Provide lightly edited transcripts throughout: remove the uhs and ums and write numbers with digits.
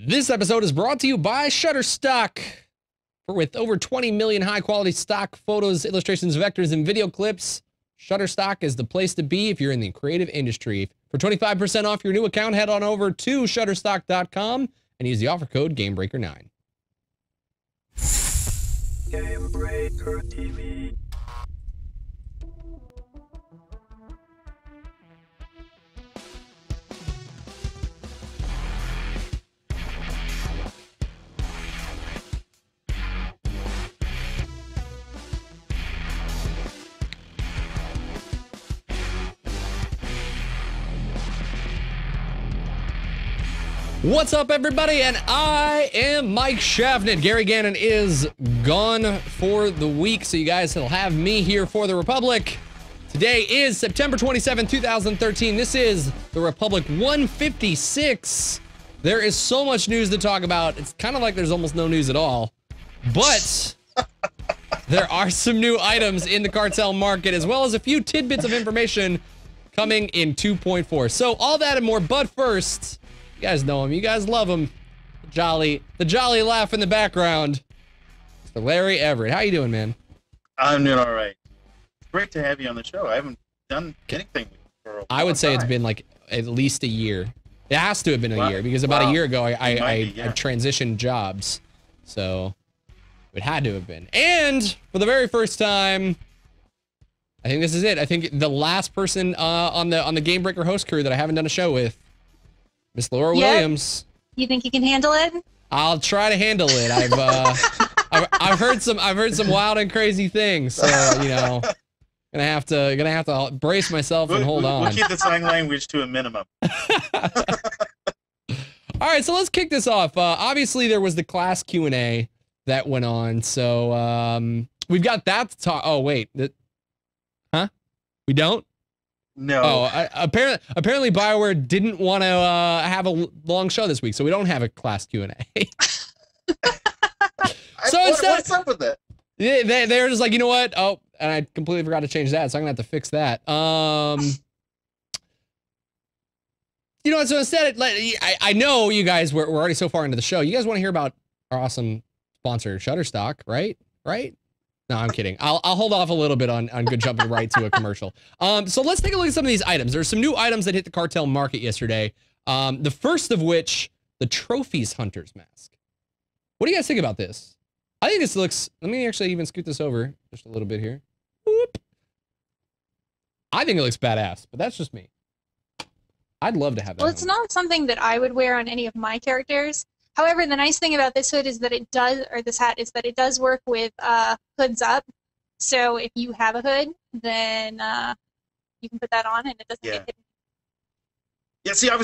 This episode is brought to you by Shutterstock. With over 20 million high-quality stock photos, illustrations, vectors, and video clips, Shutterstock is the place to be if you're in the creative industry. For 25% off your new account, head on over to Shutterstock.com and use the offer code GameBreaker9. GameBreaker TV. What's up, everybody? And I am Mike Shavnit. Gary Gannon is gone for the week, so you guys will have me here for the Republic. Today is September 27, 2013. This is the Republic 156. There is so much news to talk about. It's kind of like there's almost no news at all. But there are some new items in the Cartel market, as well as a few tidbits of information coming in 2.4. So all that and more, but first, you guys know him. You guys love him. The jolly laugh in the background. Mr. Larry Everett. How you doing, man? I'm doing all right. It's great to have you on the show. I haven't done anything for a long I would say time. it's been like at least a year. It has to have been a year because about a year ago I transitioned jobs. So it had to have been. And for the very first time, I think this is it. I think the last person on the Game Breaker host crew that I haven't done a show with, Miss Laura Williams. You think you can handle it? I'll try to handle it. I've heard some wild and crazy things, so you know, gonna have to brace myself and hold on. We'll keep the slang language to a minimum. All right, so let's kick this off. Obviously, there was the class Q&A that went on, so we've got that to talk. Oh wait, huh? We don't? No. Oh, apparently BioWare didn't want to have a long show this week, so we don't have a class Q&A. So what's up with that? They're just like, you know what? Oh, and I completely forgot to change that, so I'm gonna have to fix that. You know what? So instead, I know you guys we're already so far into the show. You guys want to hear about our awesome sponsor, Shutterstock, right? Right? No, I'm kidding. I'll hold off a little bit on good jumping right to a commercial. So let's take a look at some of these items. There's some new items that hit the Cartel market yesterday. The first of which, the Trophies Hunter's Mask. What do you guys think about this? I think this looks, let me actually even scoot this over just a little bit here. Whoop. I think it looks badass, but that's just me. I'd love to have that. Well, it's not something that I would wear on any of my characters. However, the nice thing about this hood is that it does, or this hat is that it does work with hoods up. So if you have a hood, then you can put that on and it doesn't get hidden. Yeah, see, I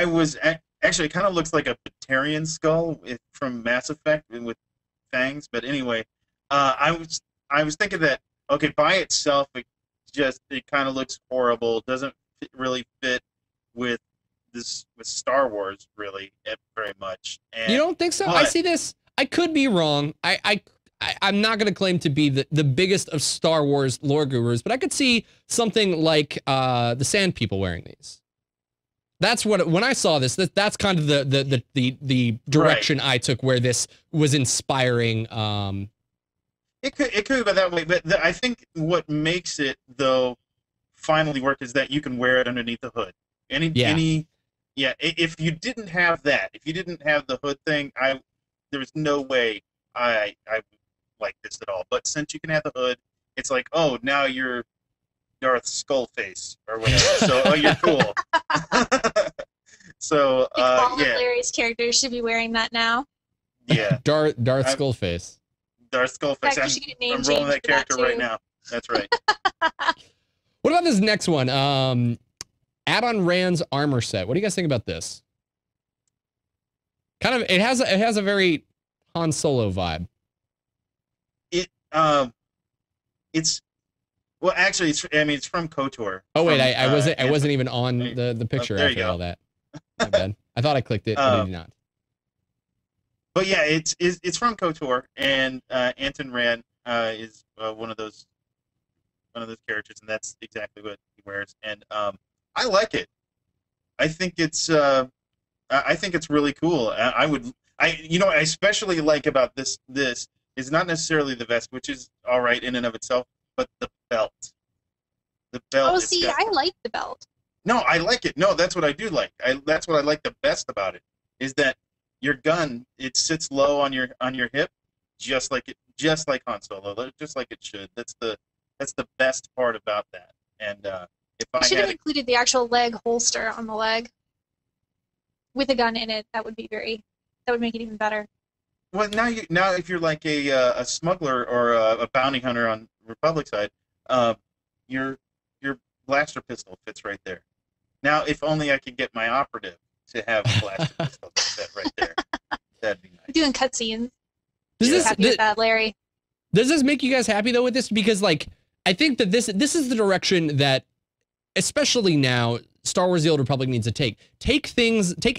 was actually, it kind of looks like a Batarian skull from Mass Effect with fangs. But anyway, I was thinking that, okay, by itself, it kind of looks horrible. Doesn't really fit with Star Wars really very much. And, you don't think so? I see this. I could be wrong. I'm not going to claim to be the biggest of Star Wars lore gurus, but I could see something like the Sand People wearing these. That's what, when I saw this, that's kind of the direction I took where this was inspiring. It could go that way, but I think what makes it though finally work is that you can wear it underneath the hood. If you didn't have that, if you didn't have the hood thing, there was no way I would like this at all. But since you can have the hood, it's like, oh, now you're Darth Skullface or whatever. So, you're cool. So, all hilarious characters should be wearing that now. Yeah. Darth Skullface. Darth Skullface. I'm rolling that character right now. That's right. What about this next one? Add-on Rand's armor set. What do you guys think about this? Kind of, it has a very Han Solo vibe. It's from KOTOR. Oh wait, I wasn't even on the picture after all that. My bad. I thought I clicked it, but I did not. But yeah, it's from KOTOR, and Anton Rand is one of those characters, and that's exactly what he wears. And I like it. I think it's I think it's really cool. I especially like about this is not necessarily the vest, which is all right in and of itself, but the belt. The belt. Oh, see, I like the belt. No, I like it. No, that's what I do like. That's what I like the best about it, is that your gun, it sits low on your hip, just like Han Solo, just like it should. That's the best part about that. And if I should had have included the actual leg holster on the leg with a gun in it. That would make it even better. Well, now if you're like a smuggler or a bounty hunter on Republic side, your blaster pistol fits right there. Now, if only I could get my operative to have a blaster pistol fit right there, that'd be nice. We're doing cutscenes. Happy with that, Larry. Does this make you guys happy though with this? Because like I think that this is the direction that, especially now, Star Wars: The Old Republic needs to take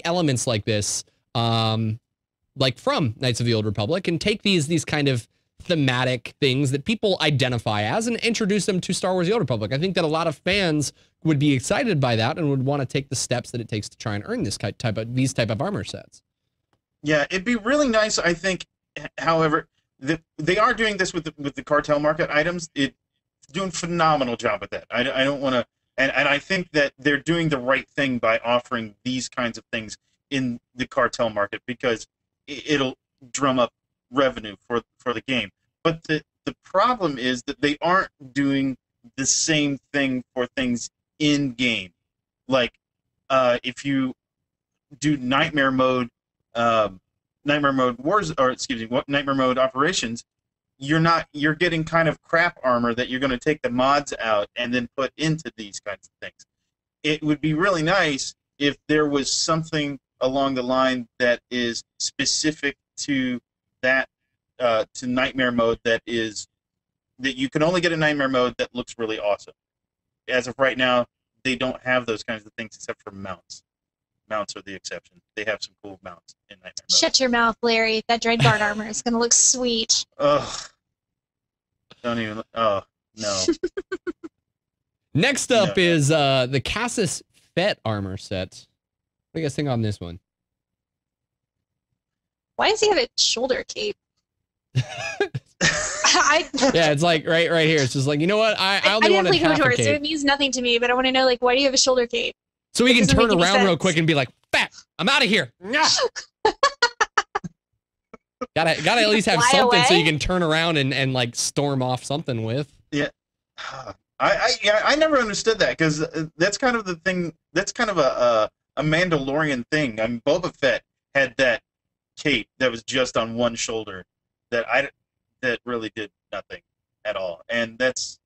elements like this, like from Knights of the Old Republic, and take these kind of thematic things that people identify as and introduce them to Star Wars: The Old Republic. I think that a lot of fans would be excited by that and would want to take the steps that it takes to try and earn these type of armor sets. Yeah, it'd be really nice, I think. However, they are doing this with the cartel market items. It's doing a phenomenal job with that. I don't want to, and I think that they're doing the right thing by offering these kinds of things in the cartel market, because it'll drum up revenue for the game. But the problem is that they aren't doing the same thing for things in game. Like if you do Nightmare Mode Wars, or excuse me, Nightmare Mode Operations, you're getting kind of crap armor that you're going to take the mods out and then put into these kinds of things. It would be really nice if there was something along the line that is specific to that, to Nightmare Mode, that you can only get a Nightmare Mode that looks really awesome. As of right now, they don't have those kinds of things except for mounts. Mounts are the exception. They have some cool mounts in Nightmare Mode. Shut your mouth, Larry. That Dread Guard armor is going to look sweet. Ugh. Don't even. Oh, no. Next up is the Cassis Fett armor set. What do you guys think on this one? Why does he have a shoulder cape? Yeah, it's like right here. It's just like, you know what? I only didn't wanted play half a KOTOR, cape. so it means nothing to me. But I want to know, like, why do you have a shoulder cape? So he can doesn't turn make any around real sense. quick and be like, "Fat, I'm out of here." gotta at least have Fly something so away? you can turn around and like storm off something with. Yeah. I never understood that, because that's kind of the thing. That's kind of a Mandalorian thing. I mean, Boba Fett had that cape that was just on one shoulder that really did nothing at all. And that's,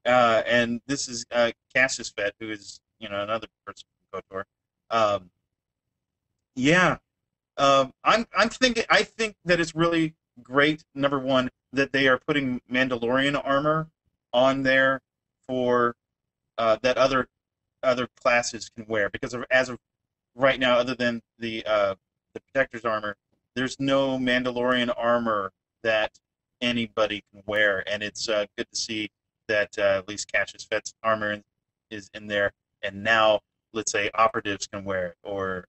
and this is Cassius Fett, who is, another person from KOTOR. I think that it's really great, number one, that they are putting Mandalorian armor on there for that other classes can wear, because as of right now, other than the Protector's armor, there's no Mandalorian armor that anybody can wear, and it's good to see that at least Cassius Fett's armor is in there, and now let's say operatives can wear it, or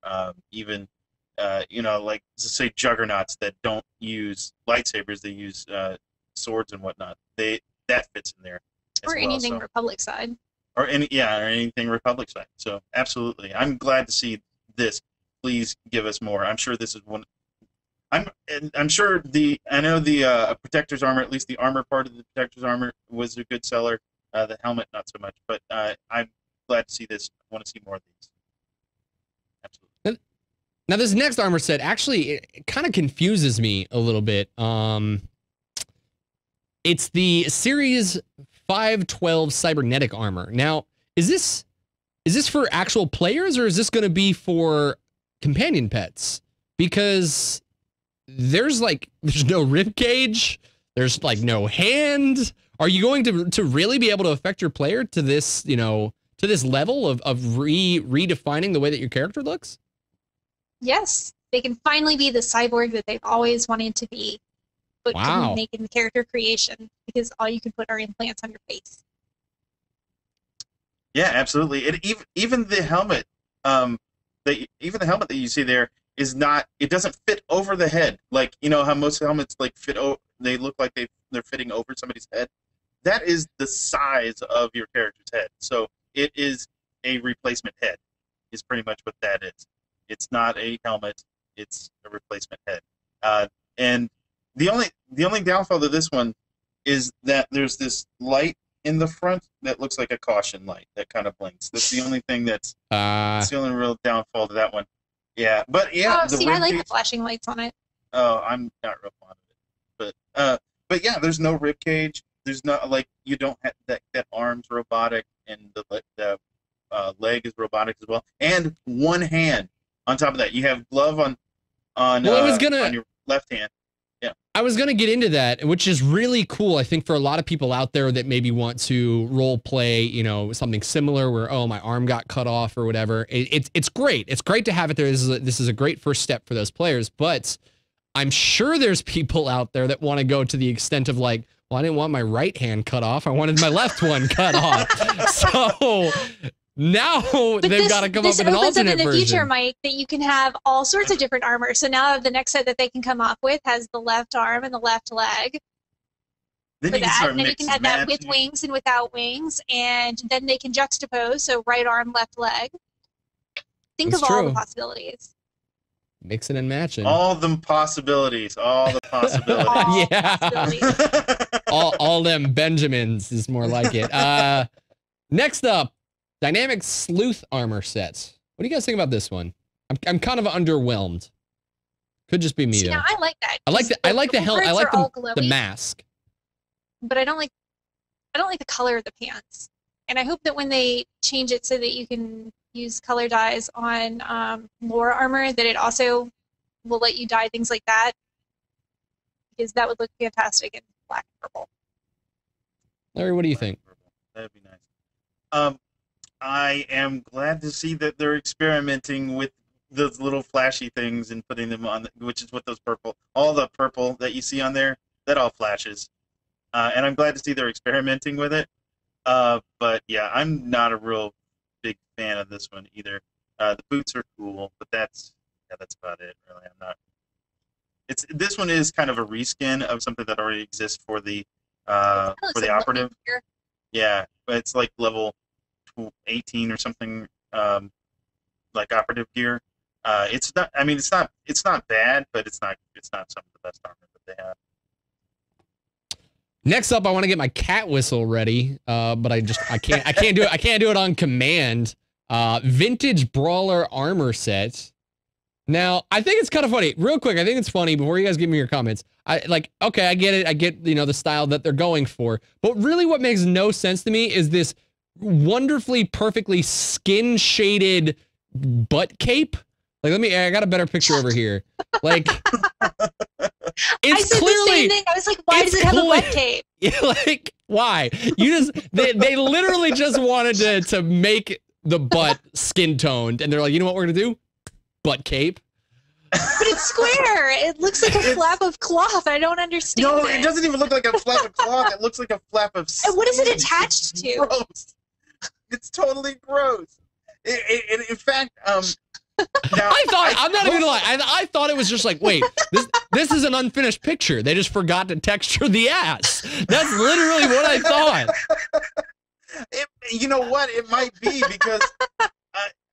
even like say juggernauts that don't use lightsabers, they use swords and whatnot. That fits in there. Or anything Republic side. Or anything Republic side. So absolutely, I'm glad to see this. Please give us more. I'm sure this is one. I'm sure I know the Protector's armor, at least the armor part of the Protector's armor, was a good seller. The helmet, not so much. But I'm glad to see this. I want to see more of these. Absolutely. Now this next armor set actually it kind of confuses me a little bit. It's the Series 512 Cybernetic armor. Now, is this for actual players, or is this going to be for companion pets? Because there's no rib cage, there's like no hand. Are you going to really be able to affect your player to this, to this level of redefining the way that your character looks? Yes, they can finally be the cyborg that they've always wanted to be, but couldn't make in the character creation, because all you can put are implants on your face. Yeah, absolutely. Even the helmet, even the helmet that you see there is not. It doesn't fit over the head. Like, you know how most helmets like fit. They look like they're fitting over somebody's head. That is the size of your character's head. So it is a replacement head. Is pretty much what that is. It's not a helmet. It's a replacement head. And the only downfall to this one is that there's this light in the front that looks like a caution light that kind of blinks. That's the only thing that's the only real downfall to that one. Yeah, but yeah. Oh, see, I like the flashing lights on it. Oh, I'm not real fond of it. But yeah, there's no rib cage. There's not like you don't have that arm's robotic and the leg is robotic as well, and one hand on top of that. You have glove on on your left hand. Yeah. I was going to get into that, which is really cool, I think, for a lot of people out there that maybe want to role play, you know, something similar where, oh, my arm got cut off or whatever. It's great. It's great to have it there. This is a great first step for those players, but I'm sure there's people out there that want to go to the extent of like, well, I didn't want my right hand cut off. I wanted my left one cut off. So now they've got to come up with an alternate version. This opens up in the future, Mike, that you can have all sorts of different armor. So now the next set that they can come up with has the left arm and the left leg. Then for you that, can and then you can have that with wings and without wings, and then they can juxtapose. So right arm, left leg. Think That's of all true. the possibilities. Mixing and matching. All the possibilities. All the possibilities. All Yeah. possibilities. all them Benjamins is more like it. Next up, dynamic sleuth armor sets. What do you guys think about this one? I'm kind of underwhelmed. Could just be me See, though. now, I like that. I like the helmet. I like the glowy, mask. but I don't like the color of the pants. And I hope that when they change it so that you can use color dyes on lore armor, that it also will let you dye things like that, because that would look fantastic in black and purple. Larry, what do you think? That'd be nice. I am glad to see that they're experimenting with those little flashy things and putting them on, which is what those all the purple that you see on there, that all flashes. And I'm glad to see they're experimenting with it. But yeah, I'm not a real big fan of this one either. The boots are cool, but that's about it. Really, I'm not. This one is kind of a reskin of something that already exists for the operative. Yeah, but it's like level 18 or something, like operative gear. It's not. I mean, it's not bad, but it's not some of the best armor that they have. Next up, I want to get my cat whistle ready, but I can't do it. I can't do it on command. Vintage Brawler armor set. Now, I think it's kind of funny. Real quick, I think it's funny before you guys give me your comments. Okay, I get it. I get, the style that they're going for. But really what makes no sense to me is this wonderfully, perfectly skin-shaded butt cape. Like, I got a better picture over here. Like, it's I said clearly, the same thing. I was like, why does it have a butt cape? Like, why? They literally just wanted to make the butt skin toned, and they're like, you know what we're gonna do? Butt cape. But it's square. It looks like a flap of cloth. I don't understand. No, it doesn't even look like a flap of cloth. It looks like a flap of skin. And what is it attached to? Gross. It's totally gross. In fact, now, I'm not even gonna lie. I thought it was just like, wait, this is an unfinished picture. They just forgot to texture the ass. That's literally what I thought. You know what? It might be because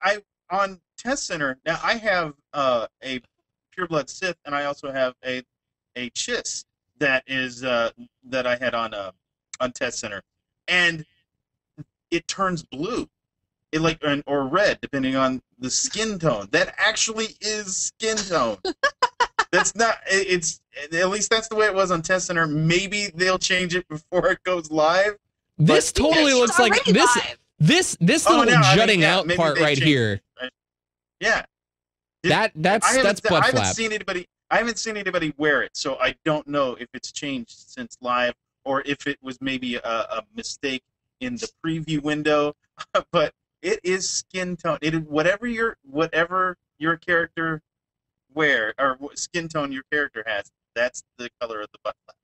I on Test Center now I have a Pureblood Sith, and I also have a Chiss that is that I had on Test Center, and it turns blue. It or red, depending on the skin tone. That actually is skin tone. That's not. It's at least that's the way it was on Test Center. Maybe they'll change it before it goes live. This totally looks like this little jutting out part right here. Right? Yeah. That's butt flap. I haven't seen anybody wear it, so I don't know if it's changed since live or if it was maybe a mistake in the preview window. But it is skin tone. It is whatever your character wear or what skin tone your character has. That's the color of the butt flap.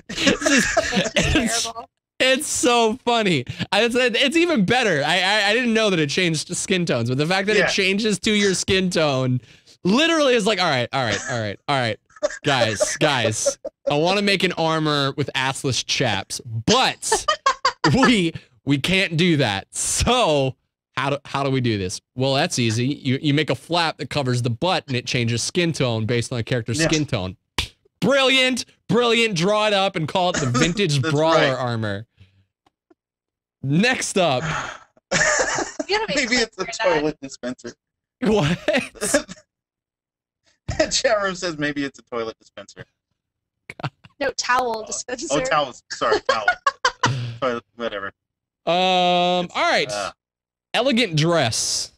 That's terrible. It's so funny. It's even better. I didn't know that it changed skin tones, but the fact that it changes to your skin tone literally is like, all right. Guys, I want to make an armor with assless chaps, but we can't do that. So how do we do this? Well, that's easy. You make a flap that covers the butt and it changes skin tone based on a character's skin tone. Brilliant. Draw it up and call it the vintage Brawler armor. Next up. Maybe it's a toilet dispenser. What? Chat room says maybe it's a toilet dispenser. No, towel dispenser. Oh, towels. Sorry, towel. Toilet, whatever. All right. Elegant dress.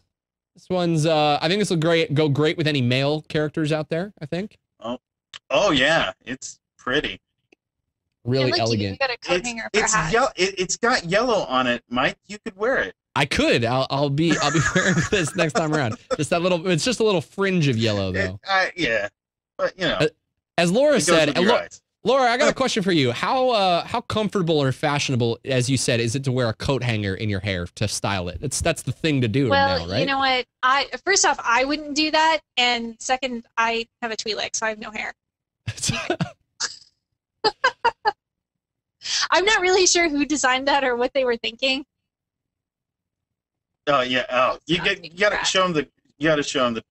This one's I think this will go great with any male characters out there, I think. Oh yeah, it's pretty. Really elegant. You got a coat hanger for a hat. It's got yellow on it, Mike. You could wear it. I could. I'll be wearing this next time around. Just that little. It's just a little fringe of yellow, though. Yeah, but you know. As Laura said, Laura, I got a question for you. How comfortable or fashionable, as you said, is it to wear a coat hanger in your hair to style it? That's the thing to do now, right? You know what? First off, I wouldn't do that, and second, I have a Twi'lek, so I have no hair. I'm not really sure who designed that or what they were thinking. Oh yeah. Oh, you gotta show them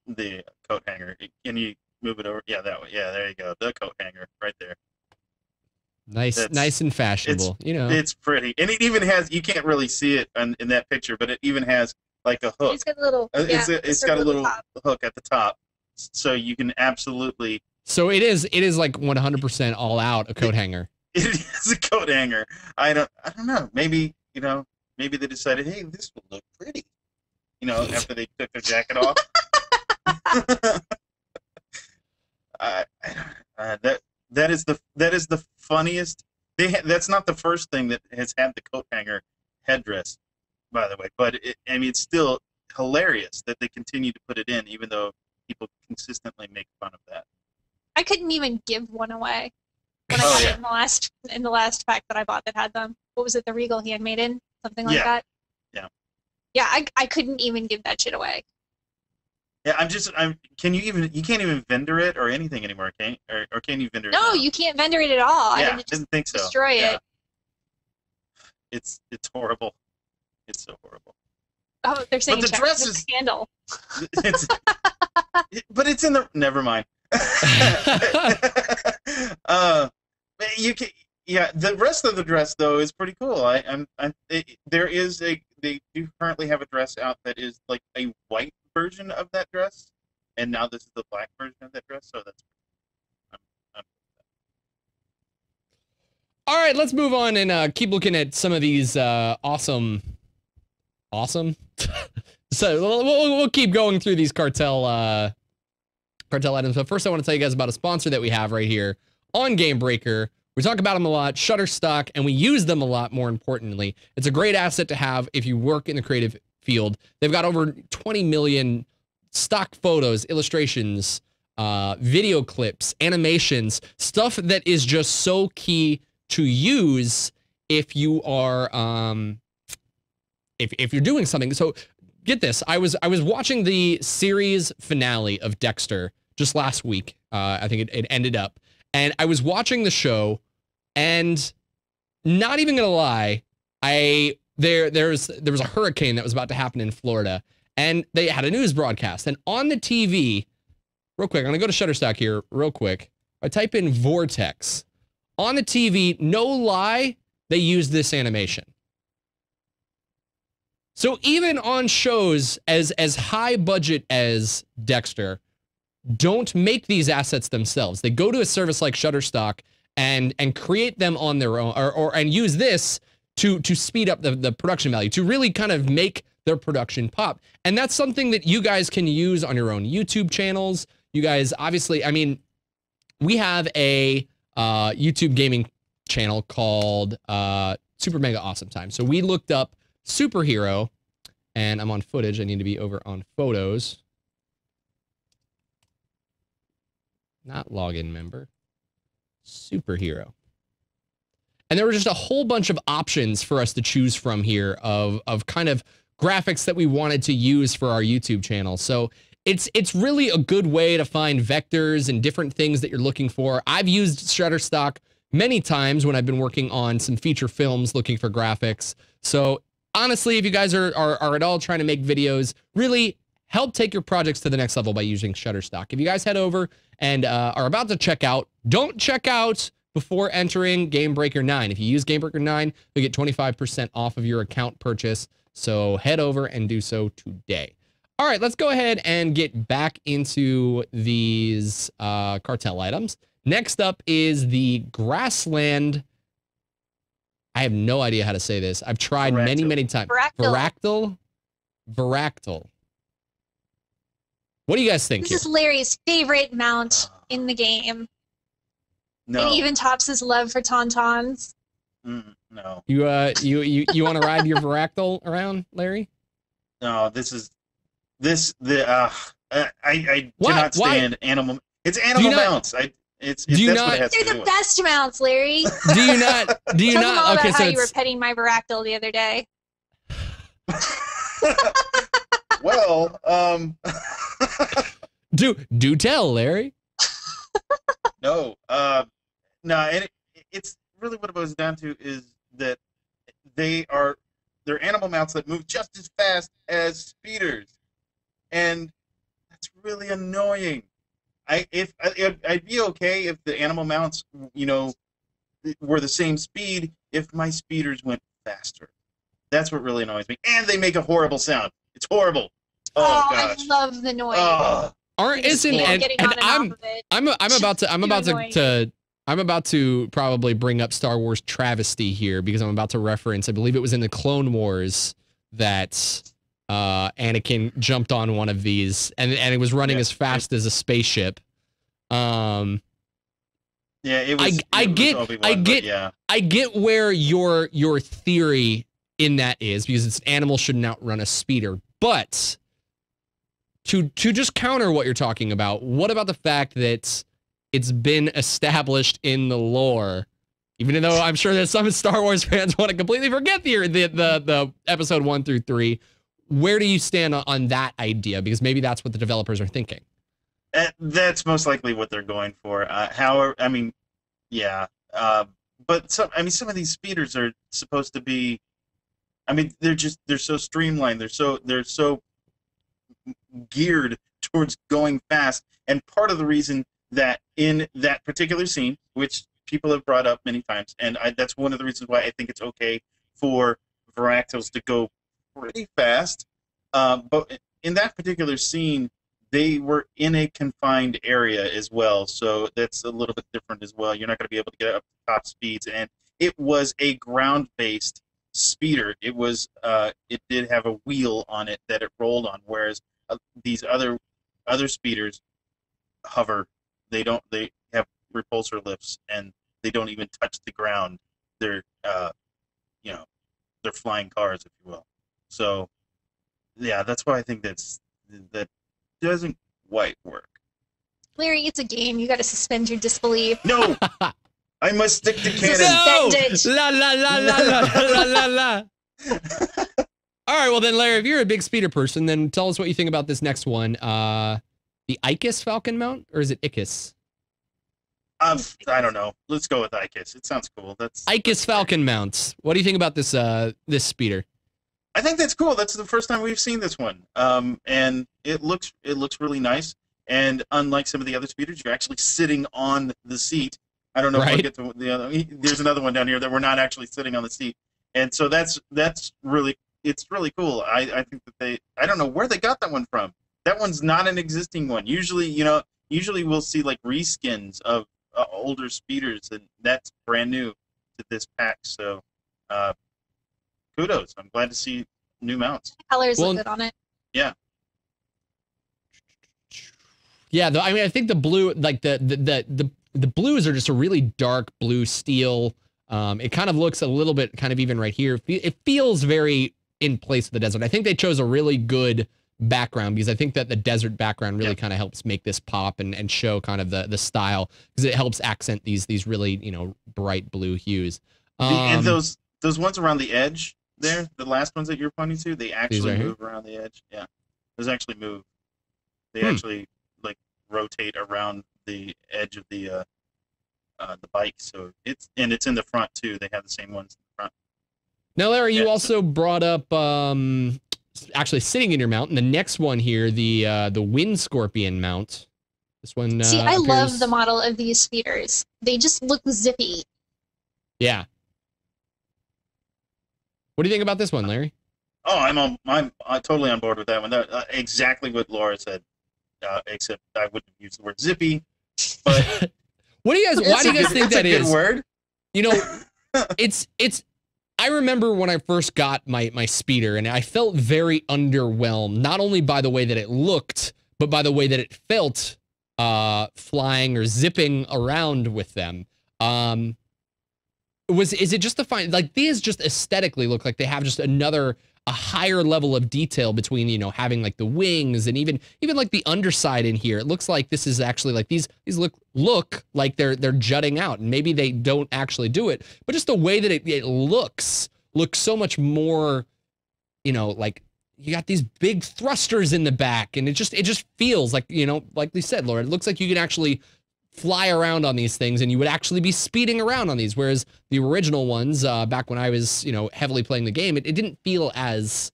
the coat hanger. Can you move it over? Yeah, that way. Yeah, there you go. The coat hanger right there. Nice and fashionable. It's pretty, and it even has. You can't really see it in that picture, but it even has like a hook. It's got a little. It's got a little hook at the top, so you can absolutely. So it is like 100% all out a coat hanger. It is a coat hanger. I don't know. Maybe maybe they decided, hey, this will look pretty. After they took their jacket off. That is the funniest. That's not the first thing that has had the coat hanger headdress, by the way. But it's still hilarious that they continue to put it in, even though people consistently make fun of that. I couldn't even give one away when I got it in the last pack that I bought that had them. What was it? The Regal Handmaiden, something like that. Yeah. Yeah, I couldn't even give that shit away. Yeah, you can't even vendor it or anything anymore, or can you vendor it? No, you can't vendor it at all. Yeah, I didn't think so. Destroy it. It's horrible. It's so horrible. Oh, they're saying but the dress is scandal. But it's in the. Never mind. You can. Yeah, the rest of the dress though is pretty cool. They do currently have a dress out that is like a white version of that dress, and now this is the black version of that dress. So that's. All right, let's move on and keep looking at some of these awesome. So we'll keep going through these cartel items. But first, I want to tell you guys about a sponsor that we have right here on Game Breaker. We talk about them a lot, Shutterstock, and we use them a lot, more importantly. It's a great asset to have if you work in the creative field. They've got over 20 million stock photos, illustrations, video clips, animations, stuff that is just so key to use if you are, if you're doing something. So get this, I was watching the series finale of Dexter just last week. I think it ended up. And I was watching the show, and not even gonna lie, there was a hurricane that was about to happen in Florida, and they had a news broadcast. And on the TV, real quick, I'm gonna go to Shutterstock here real quick. I type in vortex. On the TV, no lie, they use this animation. So even on shows as high budget as Dexter, don't make these assets themselves. They go to a service like Shutterstock and create them on their own, and use this to speed up the production value, to really kind of make their production pop. And that's something that you guys can use on your own YouTube channels. You guys, obviously, I mean, we have a YouTube gaming channel called Super Mega Awesome Time. So we looked up superhero, and I'm on footage. I need to be over on photos. Not login member. Superhero. And there were just a whole bunch of options for us to choose from here of kind of graphics that we wanted to use for our YouTube channel. So it's really a good way to find vectors and different things that you're looking for. I've used Shutterstock many times when I've been working on some feature films looking for graphics. So honestly, if you guys are at all trying to make videos, really help take your projects to the next level by using Shutterstock. If you guys head over and are about to check out, don't check out before entering Gamebreaker 9. If you use Gamebreaker 9, you'll get 25% off of your account purchase. So head over and do so today. All right, let's go ahead and get back into these cartel items. Next up is the grassland. I have no idea how to say this. I've tried many times. Varactyl. Varactyl. What do you guys think? This is Larry's favorite mount in the game. No. It even tops his love for tauntauns. No. You want to ride your Varactyl around, Larry? No, I cannot stand animal. It's animal mounts. That's what it has They're to do the with. best mounts, Larry. Do you not? Do you Tell them all not? Okay, about so how you were petting my Varactyl the other day. Well, do tell, Larry. no, no, and it's really what it boils down to is that they're animal mounts that move just as fast as speeders, and that's really annoying. I'd be okay if the animal mounts, were the same speed if my speeders went faster. That's what really annoys me, and they make a horrible sound. It's horrible. Oh gosh. I love the noise. I'm about to probably bring up Star Wars travesty here because I'm about to reference, I believe it was in the Clone Wars that Anakin jumped on one of these and it was running as fast as a spaceship. Yeah, I get where your theory in that is because it's animal shouldn't outrun a speeder, but to just counter what you're talking about, what about the fact that it's been established in the lore, even though I'm sure that some Star Wars fans want to completely forget the episode 1 through 3. Where do you stand on that idea? Because maybe that's what the developers are thinking. That's most likely what they're going for. However, I mean, yeah, but some of these speeders are supposed to be. I mean, they're so streamlined. They're so geared towards going fast, and part of the reason that in that particular scene, which people have brought up many times, and that's one of the reasons why I think it's okay for Varactyls to go pretty fast. But in that particular scene, they were in a confined area as well, so that's a little bit different as well. You're not going to be able to get up to top speeds, and it was a ground-based speeder. It was it did have a wheel on it that it rolled on, whereas these other speeders hover. They have repulsor lifts and they don't even touch the ground. They're they're flying cars, if you will. So yeah, that's why I think that doesn't quite work. Larry, it's a game. You got to suspend your disbelief. No, I must stick to canon. No! Suspend it. La la la la la la la la. All right, well then, Larry, if you're a big speeder person, then tell us what you think about this next one. The Icus Falcon mount, or is it Icus? I don't know. Let's go with Icus. It sounds cool. Icus Falcon mounts. What do you think about this this speeder? I think that's cool. That's the first time we've seen this one, and it looks really nice. And unlike some of the other speeders, you're actually sitting on the seat. I don't know if I'll get to the other. There's another one down here that we're not actually sitting on the seat, and so it's really cool. I think that I don't know where they got that one from. That one's not an existing one. Usually we'll see like reskins of older speeders, and that's brand new to this pack. So, kudos. I'm glad to see new mounts. The colors look good on it. Yeah. Yeah, I mean, I think the blue, like the blues are just a really dark blue steel. It kind of looks a little bit kind of even right here. It feels very in place of the desert. I think they chose a really good background because I think that the desert background really kind of helps make this pop and show kind of the style because it helps accent these really, bright blue hues. And those ones around the edge there, the last ones that you're pointing to, they actually move around the edge. Yeah, those actually move. They actually like rotate around the edge of the bike. So it's in the front too. They have the same ones in the front. Now, Larry, you also brought up actually sitting in your mount. And the next one here, the Wind Scorpion mount. This one. See, I love the model of these speeders. They just look zippy. Yeah. What do you think about this one, Larry? Oh, I'm totally on board with that one. Exactly what Laura said, except I wouldn't use the word zippy. But what do you guys? Why do you guys think that is? Good word. You know, it's. I remember when I first got my speeder, and I felt very underwhelmed. Not only by the way that it looked, but by the way that it felt, flying or zipping around with them. Is it just the fine, like these just aesthetically look like they have just a higher level of detail between, you know, having like the wings and even like the underside in here. It looks like this is actually like these look like they're jutting out, and maybe they don't actually do it, but just the way that it looks so much more, you know, like you got these big thrusters in the back, and it just feels like, you know, like we said, Laura, it looks like you can actually fly around on these things, and you would actually be speeding around on these, whereas the original ones, back when I was, you know, heavily playing the game, it didn't feel as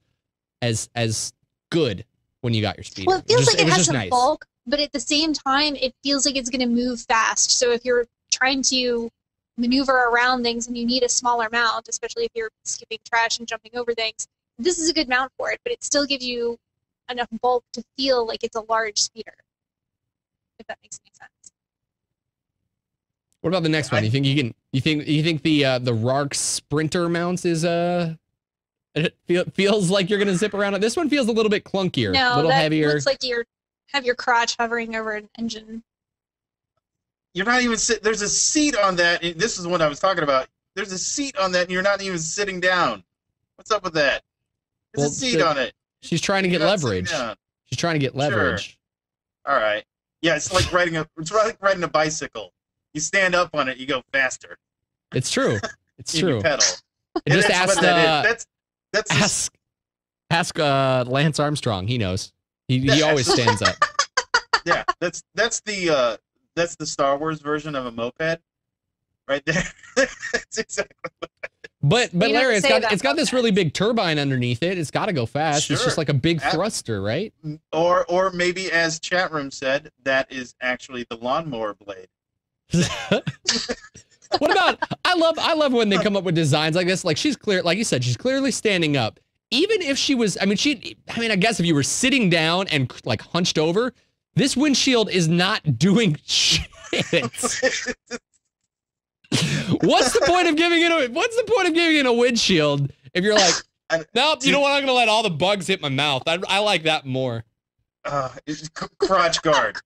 good when you got your speeder. Well, it feels like it has some bulk, but at the same time, it feels like it's going to move fast. So if you're trying to maneuver around things and you need a smaller mount, especially if you're skipping trash and jumping over things, this is a good mount for it, but it still gives you enough bulk to feel like it's a large speeder, if that makes any sense. What about the next one? You think you think the Rark Sprinter mounts is it feels like you're gonna zip around it? This one feels a little bit clunkier, no, a little heavier. Looks like you have your crotch hovering over an engine. You're not even there's a seat on that. This is what I was talking about. There's a seat on that, and you're not even sitting down. What's up with that? There's a seat on it. She's trying to get leverage. She's trying to get leverage. Sure. All right. Yeah, it's like riding a bicycle. You stand up on it, you go faster. It's true. It's true. You pedal. Just ask Lance Armstrong. He knows. He always stands up. Yeah, that's the Star Wars version of a moped, right there. That's exactly what that is. But Larry, it's got this really big turbine underneath it. It's got to go fast. Sure. It's just like a big thruster, right? Or maybe, as chat room said, that is actually the lawnmower blade. What about? I love when they come up with designs like this. Like like you said, she's clearly standing up. Even if she was, I mean, I guess if you were sitting down and like hunched over, this windshield is not doing shit. What's the point of giving it a windshield if you're like, nope, you know what? I'm gonna let all the bugs hit my mouth. I like that more. It's crotch guard.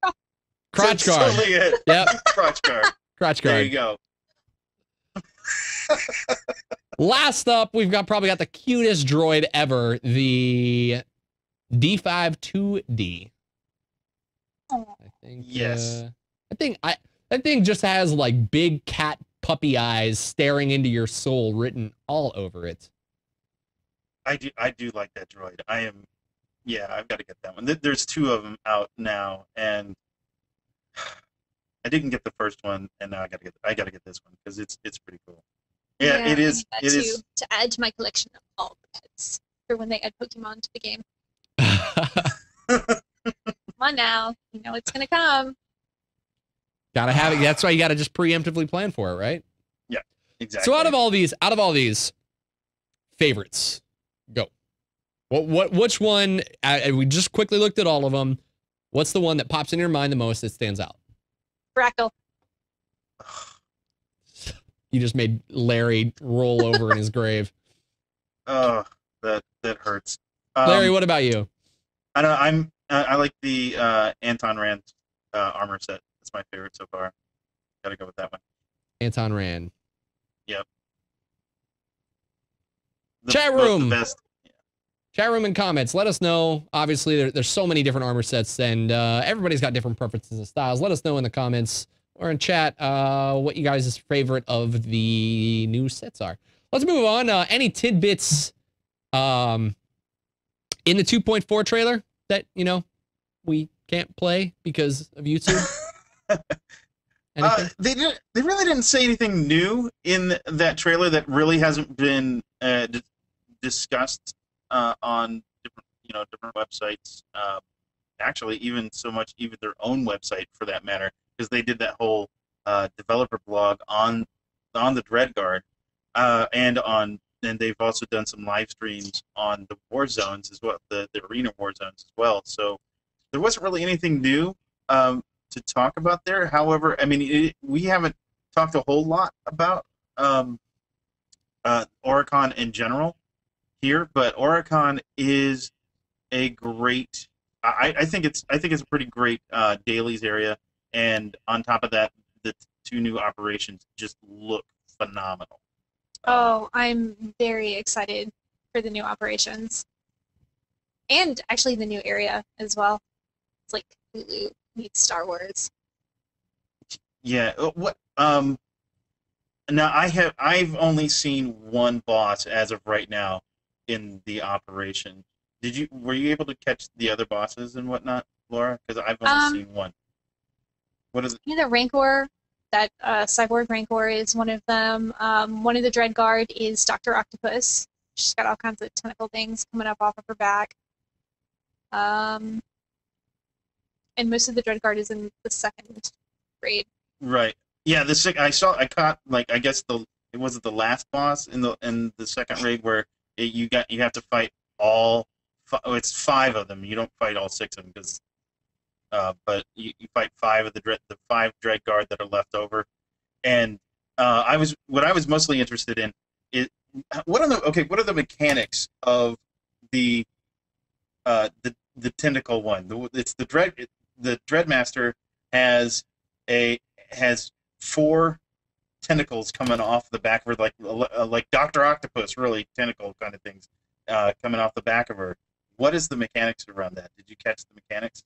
Crotch guard. Totally it. Yep. Crotch guard. Crotch guard. There you go. Last up, we've probably got the cutest droid ever, the D52D. I think. Yes. That thing just has like big cat puppy eyes staring into your soul written all over it. I do like that droid. I've got to get that one. There's two of them out now, and I didn't get the first one, and now I gotta get this one because it's pretty cool. Yeah, it is. It is to add to my collection of all the pets for when they add Pokemon to the game. Come on now, you know it's gonna come. Gotta have it. That's why you gotta just preemptively plan for it, right? Yeah, exactly. So out of all these favorites, go. Which one? We just quickly looked at all of them. What's the one that pops in your mind the most that stands out? Brackle. You just made Larry roll over in his grave. Oh, that hurts. Larry, what about you? I don't know. I like the Anton Rand armor set. That's my favorite so far. Gotta go with that one. Anton Rand. Yep. Chat room. The best. Chat room and comments. Let us know. Obviously, there's so many different armor sets, and everybody's got different preferences and styles. Let us know in the comments or in chat what you guys' favorite of the new sets are. Let's move on. Any tidbits in the 2.4 trailer that, you know, we can't play because of YouTube? They really didn't say anything new in that trailer that really hasn't been discussed on different websites. Actually, even their own website for that matter, because they did that whole developer blog on the Dreadguard, and they've also done some live streams on the war zones as well, the arena war zones as well. So there wasn't really anything new to talk about there. However, I mean, we haven't talked a whole lot about Oricon in general here, but Oricon is a great. I think it's a pretty great dailies area, and on top of that, the two new operations just look phenomenal. Oh, I'm very excited for the new operations, and actually the new area as well. It's like Hulu meets Star Wars. Yeah. What? Now I've only seen one boss as of right now in the operation. Were you able to catch the other bosses and whatnot, Laura? Because I've only seen one. What is it? The Rancor, that cyborg Rancor is one of them. One of the Dreadguard is Dr. Octopus. She's got all kinds of tentacle things coming up off of her back. And most of the Dreadguard is in the second raid. Right. Yeah. I caught, like, I guess it wasn't the last boss in the second raid where you have to fight all. It's 5 of them. You don't fight all 6 of them because, but you fight 5 of the 5 Dreadguard that are left over. And what I was mostly interested in is what are the mechanics of the tentacle one? It's the Dreadmaster has 4 tentacles coming off the back of her, like Dr. Octopus, really tentacle kind of things coming off the back of her. What is the mechanics around that? Did you catch the mechanics?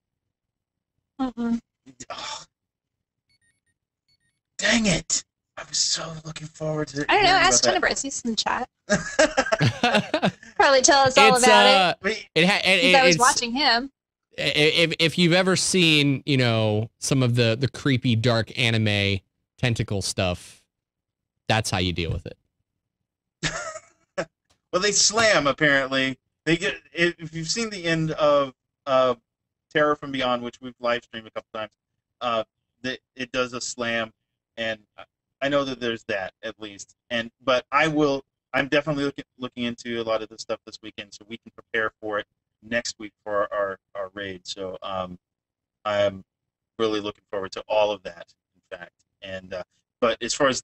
Mm-mm. Oh, dang it! I was so looking forward to. I don't know. Ask Tenebris. He's in the chat. Probably tell us all about it. I was watching him. If you've ever seen, some of the creepy dark anime tentacle stuff, that's how you deal with it. Well, they slam apparently. They get, if you've seen the end of Terror from Beyond, which we've live streamed a couple times, it does a slam, and I know that there's that at least. But I'm definitely looking into a lot of this stuff this weekend, so we can prepare for it next week for our raid. So I'm really looking forward to all of that, in fact. And but as far as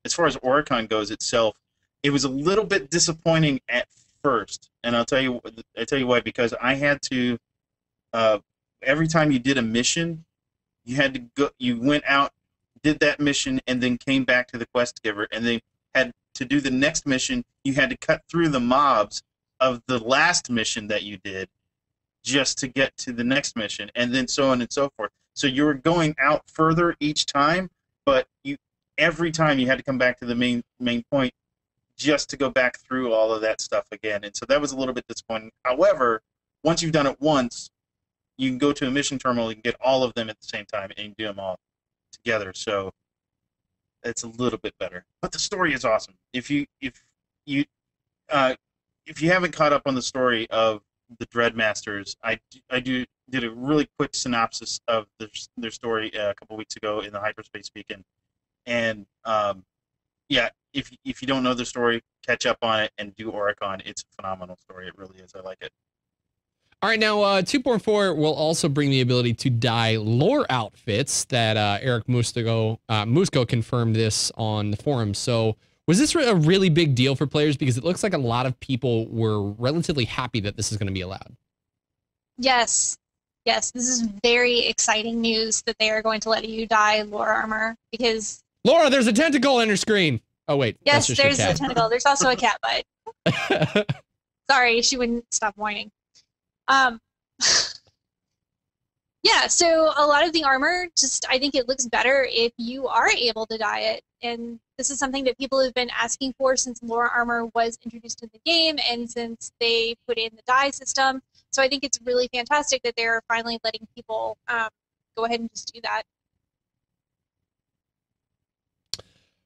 Oricon goes itself, it was a little bit disappointing at first, and I'll tell you why. Because I had to every time you did a mission, you went out, did that mission, and then came back to the quest giver, and then had to do the next mission. You had to cut through the mobs of the last mission that you did just to get to the next mission, and then so on and so forth. So you were going out further each time, but every time you had to come back to the main point just to go back through all of that stuff again. And so that was a little bit disappointing. However, once you've done it once, you can go to a mission terminal, you can get all of them at the same time, and you do them all together. So it's a little bit better. But the story is awesome. If you haven't caught up on the story of the Dreadmasters, I did a really quick synopsis of their story a couple weeks ago in the Hyperspace Beacon. And yeah, if you don't know the story, catch up on it and do Oricon. It's a phenomenal story. It really is. I like it. All right, now 2.4 will also bring the ability to dye lore outfits that Eric Musco confirmed this on the forum. So was this a really big deal for players? Because it looks like a lot of people were relatively happy that this is going to be allowed. Yes. Yes, this is very exciting news that they are going to let you dye lore armor because... Laura, there's a tentacle on your screen. Oh, wait. Yes, there's a tentacle. There's also a cat bite. Sorry, she wouldn't stop whining. Yeah, so a lot of the armor, I think it looks better if you are able to dye it. And this is something that people have been asking for since lore armor was introduced in the game and since they put in the dye system. So I think it's really fantastic that they're finally letting people go ahead and just do that.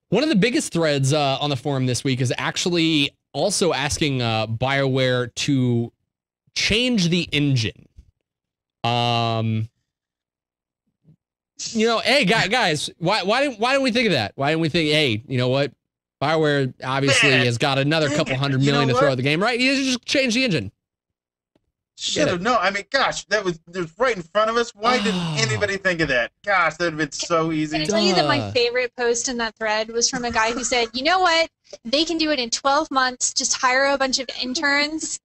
One of the biggest threads on the forum this week is actually also asking BioWare to change the engine. You know, hey guys, why didn't we think of that? Why didn't we think, hey, you know what? BioWare obviously has got another couple $100 million to throw at the game, right? You just change the engine. Should have. No, I mean, gosh, that was right in front of us. Why didn't anybody think of that? Gosh, that would have been so easy. Can I tell you that my favorite post in that thread was from a guy who said, you know what? They can do it in 12 months. Just hire a bunch of interns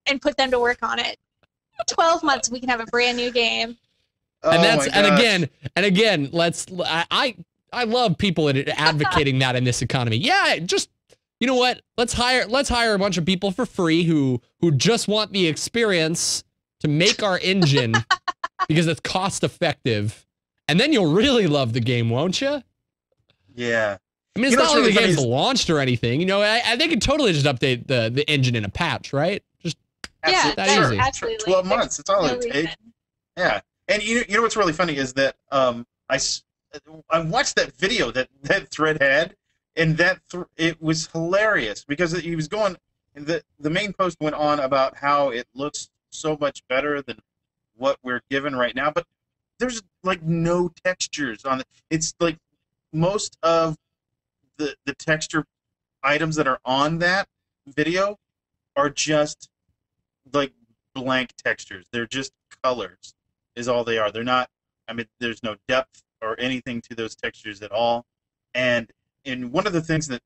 and put them to work on it. 12 months, we can have a brand new game. And again, I love people advocating that in this economy. Yeah, just, you know what? Let's hire a bunch of people for free who just want the experience to make our engine because it's cost effective, and then you'll really love the game, won't you? Yeah. I mean, it's not like the game's launched or anything. You know, they could totally just update the engine in a patch, right? Just that easy. Absolutely. 12 months. That's all it takes. Yeah. And you know what's really funny is that I watched that video that thread had, and it was hilarious because he was going. The main post went on about how it looks so much better than what we're given right now, but there's like no textures on it. It's like most of the texture items that are on that video are just like blank textures. They're just colors. Is all they are. They're not. I mean, there's no depth or anything to those textures at all. And one of the things that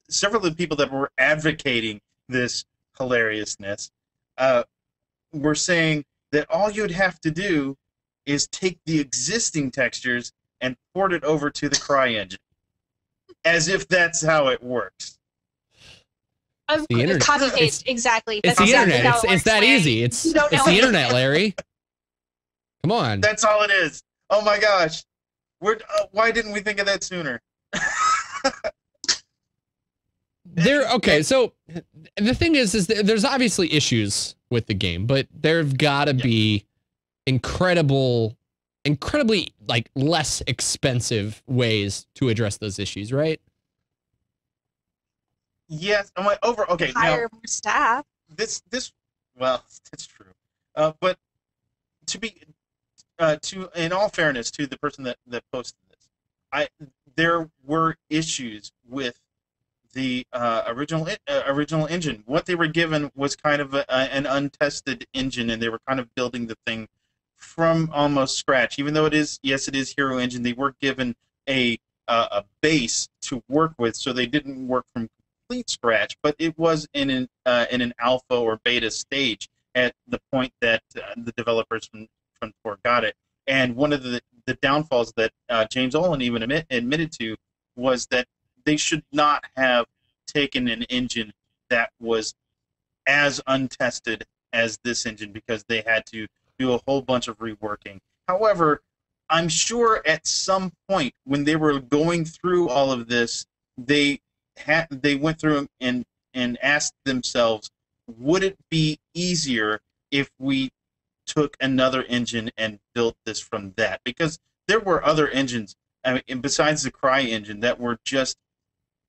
several of the people that were advocating this hilariousness were saying that all you'd have to do is take the existing textures and port it over to the CryEngine, as if that's how it works. Copy paste, exactly. It's That's the exactly internet. how It's that easy. It's the internet, Larry. Come on. That's all it is. Oh my gosh. Why didn't we think of that sooner? Okay, so the thing is that there's obviously issues with the game, but there've got to be incredibly like less expensive ways to address those issues, right? Yes. I'm like okay. Hire more staff. Well, that's true. But in all fairness to the person that posted this, there were issues with the original engine. What they were given was kind of an untested engine, and they were kind of building the thing from almost scratch. Even though it is Hero Engine, they were given a base to work with, so they didn't work from complete scratch. But it was in an alpha or beta stage at the point that the developers from TOR got it. And one of the downfalls that James Olin even admitted to was that they should not have taken an engine that was as untested as this engine, because they had to do a whole bunch of reworking. However, I'm sure at some point when they were going through all of this, they went through and asked themselves, would it be easier if we took another engine and built this from that? Because there were other engines, I mean, besides the CryEngine, that were just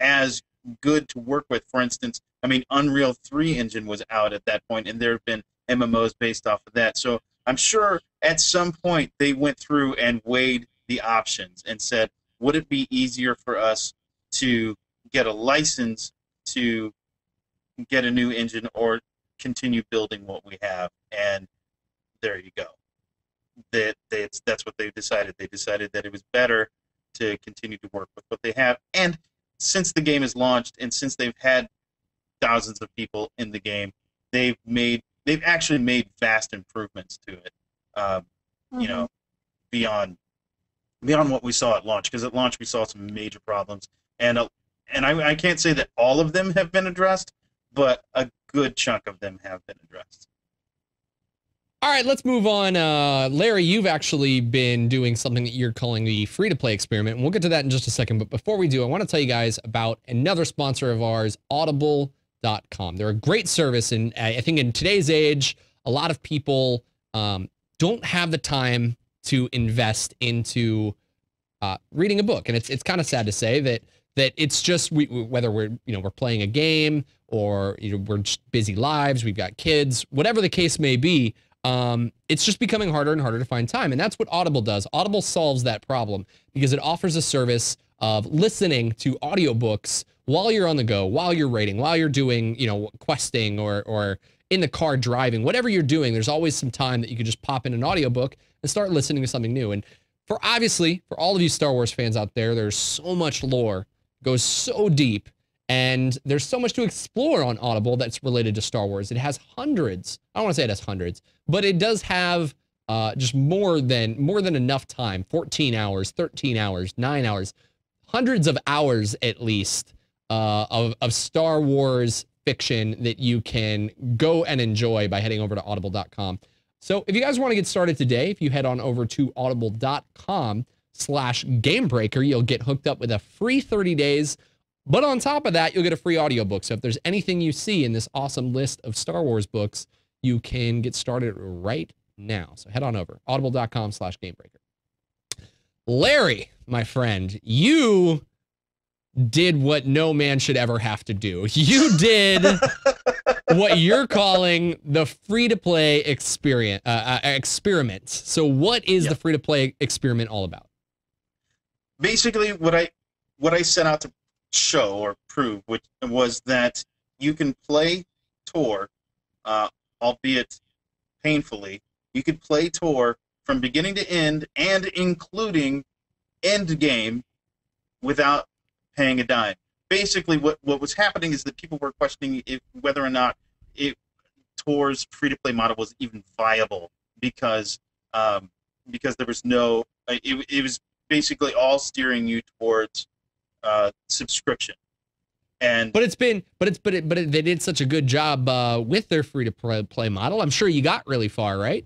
as good to work with. For instance, I mean, Unreal 3 engine was out at that point, and there have been MMOs based off of that. So I'm sure at some point they went through and weighed the options and said, would it be easier for us to get a license to get a new engine or continue building what we have? And there you go. That's what they decided. They decided that it was better to continue to work with what they have. And since the game is launched, and since they've had thousands of people in the game, they've actually made vast improvements to it. You know, beyond what we saw at launch. Because at launch we saw some major problems, and I can't say that all of them have been addressed, but a good chunk of them have been addressed. All All right, let's move on. Larry, you've actually been doing something that you're calling the free-to-play experiment, and we'll get to that in just a second. But before we do, I want to tell you guys about another sponsor of ours, Audible.com. They're a great service, and I think in today's age, a lot of people don't have the time to invest into reading a book, and it's kind of sad to say that it's just whether we're playing a game or we're just busy lives, we've got kids, whatever the case may be. It's just becoming harder and harder to find time. And that's what Audible does. Audible solves that problem because it offers a service of listening to audiobooks while you're on the go, while you're raiding, while you're doing, questing or in the car driving, whatever you're doing, there's always some time that you could just pop in an audiobook and start listening to something new. And for all of you Star Wars fans out there, there's so much lore, goes so deep. And there's so much to explore on Audible that's related to Star Wars. It has hundreds. I don't want to say it has hundreds, but it does have just more than enough time. 14 hours, 13 hours, 9 hours, hundreds of hours at least of Star Wars fiction that you can go and enjoy by heading over to audible.com. So if you guys want to get started today, if you head on over to audible.com/gamebreaker, you'll get hooked up with a free 30 days. But on top of that, you'll get a free audiobook. So if there's anything you see in this awesome list of Star Wars books, you can get started right now. So head on over, audible.com/gamebreaker. Larry, my friend, you did what no man should ever have to do. You did what you're calling the free-to-play experiment. So what is the free-to-play experiment all about? Basically, what I set out to show or prove, which was that you can play Tor, albeit painfully. You could play Tor from beginning to end, and including end game, without paying a dime. Basically, what was happening is that people were questioning whether or not Tor's free-to-play model was even viable because there was no. It was basically all steering you towards subscription. But they did such a good job with their free-to-play model. I'm sure you got really far, right?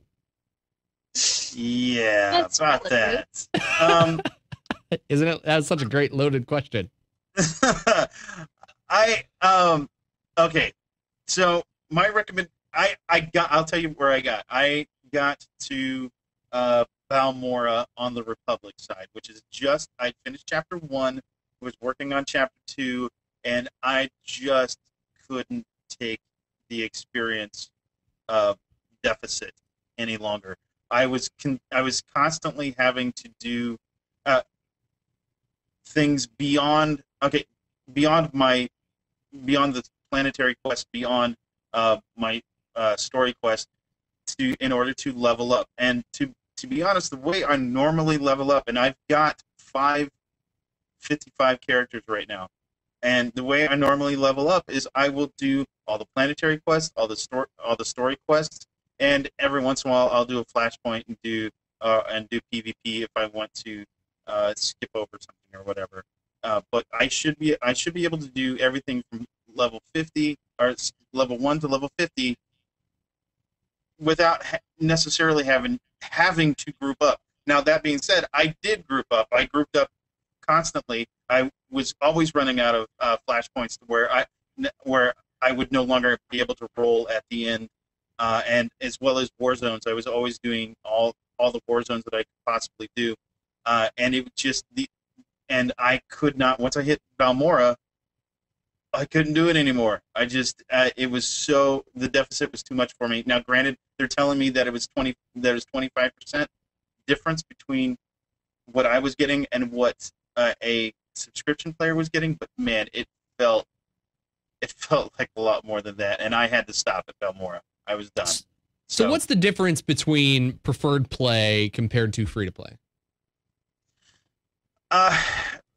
Yeah, that's about that. Isn't it? That's such a great loaded question. Okay. So my I'll tell you where I got. I got to Balmora on the Republic side, which is I finished chapter 1, was working on chapter 2, and I just couldn't take the experience deficit any longer. I was constantly having to do things beyond the planetary quest, beyond my story quest, in order to level up. And to be honest, the way I normally level up, and I've got 55 characters right now, and the way I normally level up is I will do all the planetary quests, all the story quests, and every once in a while I'll do a flashpoint and do PvP if I want to skip over something or whatever. But I should be able to do everything from level 50 or level 1 to level 50 without necessarily having to group up. Now, that being said, I did group up. I grouped up constantly. I was always running out of flashpoints to where I would no longer be able to roll at the end, and as well as war zones. I was always doing all the war zones that I could possibly do, and it was just and I could not. Once I hit Balmora, I couldn't do it anymore. I just the deficit was too much for me. Now, granted, they're telling me that it was 25% difference between what I was getting and what a subscription player was getting, but man, it felt like a lot more than that, and I had to stop at Balmora. I was done. So what's the difference between preferred play compared to free to play?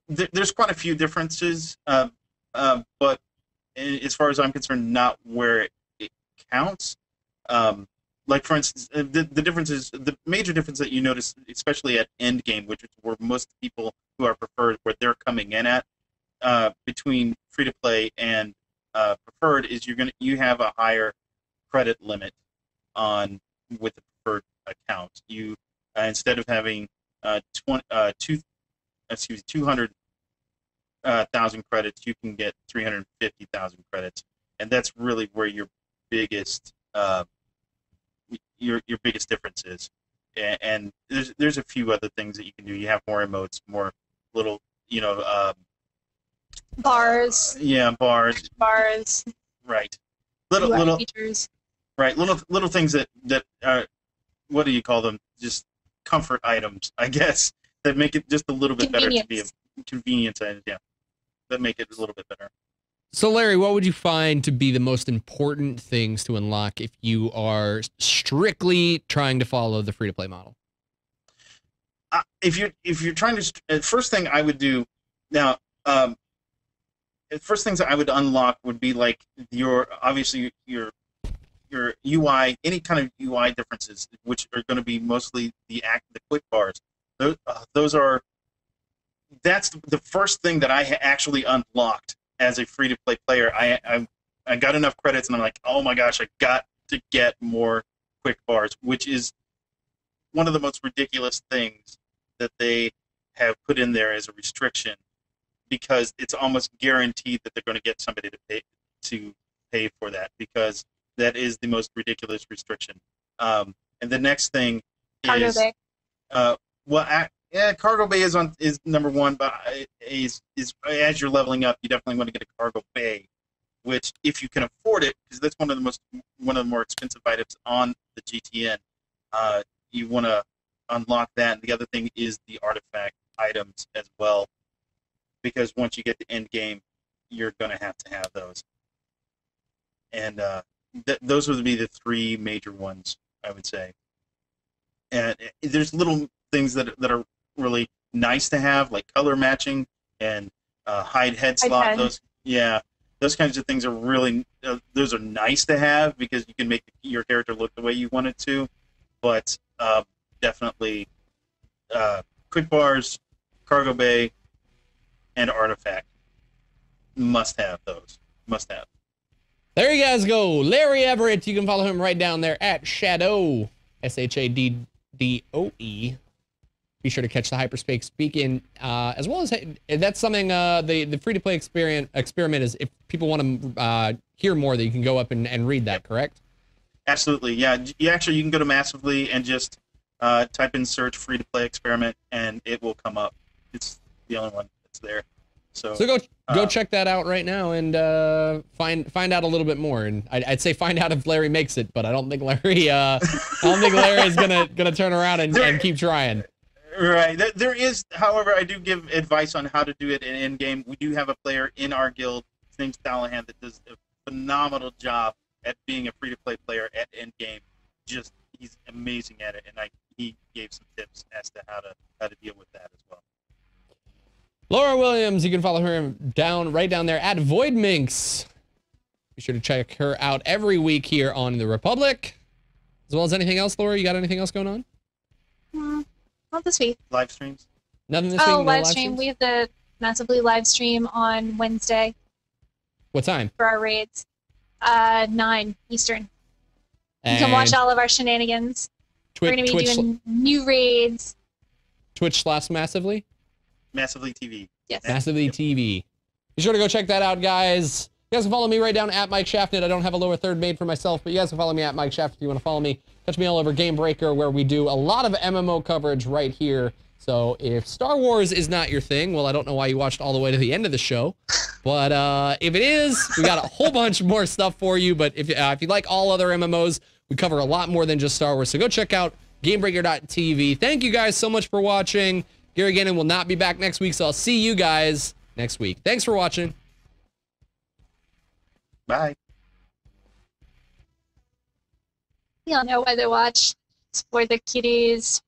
There's quite a few differences, but as far as I'm concerned, not where it counts. Like, for instance, the major difference that you notice, especially at end game, which is where most people who are preferred, where they're coming in at, between free to play and preferred, is you have a higher credit limit with the account. You instead of having 200,000 credits, you can get 350,000 credits, and that's really where your biggest biggest difference is. And there's a few other things that you can do. You have more emotes, more little, bars. Yeah, bars. Bars. Right. UI Little features. right. Little things that are, what do you call them? Just comfort items, I guess, that make it just a little bit better to be a convenience item. Yeah, that make it a little bit better. So, Larry, what would you find to be the most important things to unlock if you are strictly trying to follow the free-to-play model? If you're trying to, first thing I would do now, first things that I would unlock would be like your UI, any kind of UI differences, which are going to be mostly the quick bars. That's the first thing that I actually unlocked as a free-to-play player. I got enough credits, and I'm like, oh my gosh, I got to get more quick bars, which is one of the most ridiculous things that they have put in there as a restriction, because it's almost guaranteed that they're going to get somebody to pay for that, because that is the most ridiculous restriction. And the next thing Cargo is, bay. Cargo bay is number one, but is as you're leveling up, you definitely want to get a cargo bay, which, if you can afford it, because that's one of the more expensive items on the GTN, you want to unlock that. And the other thing is the artifact items as well, because once you get to end game, you're going to have those. And those would be the three major ones, I would say. And there's little things that are really nice to have, like color matching and hide head slot. Those kinds of things are really those are nice to have, because you can make your character look the way you want it to. But definitely quick bars, cargo bay, and artifact, must have those. Must have. There you guys go. Larry Everett. You can follow him right down there at Shadow, SHADDOE. Be sure to catch the Hyperspace Beacon, as well as that's something the free-to-play experiment is. If people want to hear more, that you can go up and read that. Correct? Absolutely. Yeah. You can go to Massively and just type in search free-to-play experiment, and it will come up. It's the only one that's there. So go check that out right now and find out a little bit more. And I'd say find out if Larry makes it, but I don't think Larry is gonna turn around and keep trying. Right. There is, however, I do give advice on how to do it in end-game. We do have a player in our guild, his name's Callahan, that does a phenomenal job at being a free-to-play player at end-game. Just, he's amazing at it, and he gave some tips as to how to deal with that as well. Laura Williams, you can follow her right down there at VoidMinx. Be sure to check her out every week here on The Republic. As well as anything else, Laura? You got anything else going on? Not this week. Live streams? Nothing this week? Oh, No live stream. streams? We have the Massively live stream on Wednesday What time? for our raids. 9 Eastern. You can watch all of our shenanigans. We're going to be doing new raids. Twitch/Massively? Massively TV. Yes. Massively TV. Be sure to go check that out, guys. You guys can follow me right down at Mike Shaftnet. I don't have a lower third made for myself, but you guys can follow me at Mike Shaft if you want to follow me. Catch me all over Game Breaker, where we do a lot of MMO coverage right here. So if Star Wars is not your thing, well, I don't know why you watched all the way to the end of the show. But if it is, we got a whole bunch more stuff for you. But if you like all other MMOs, we cover a lot more than just Star Wars. So go check out GameBreaker.tv. Thank you guys so much for watching. Gary Gannon will not be back next week, so I'll see you guys next week. Thanks for watching. Bye. Y'all know why they watch. Support the kitties.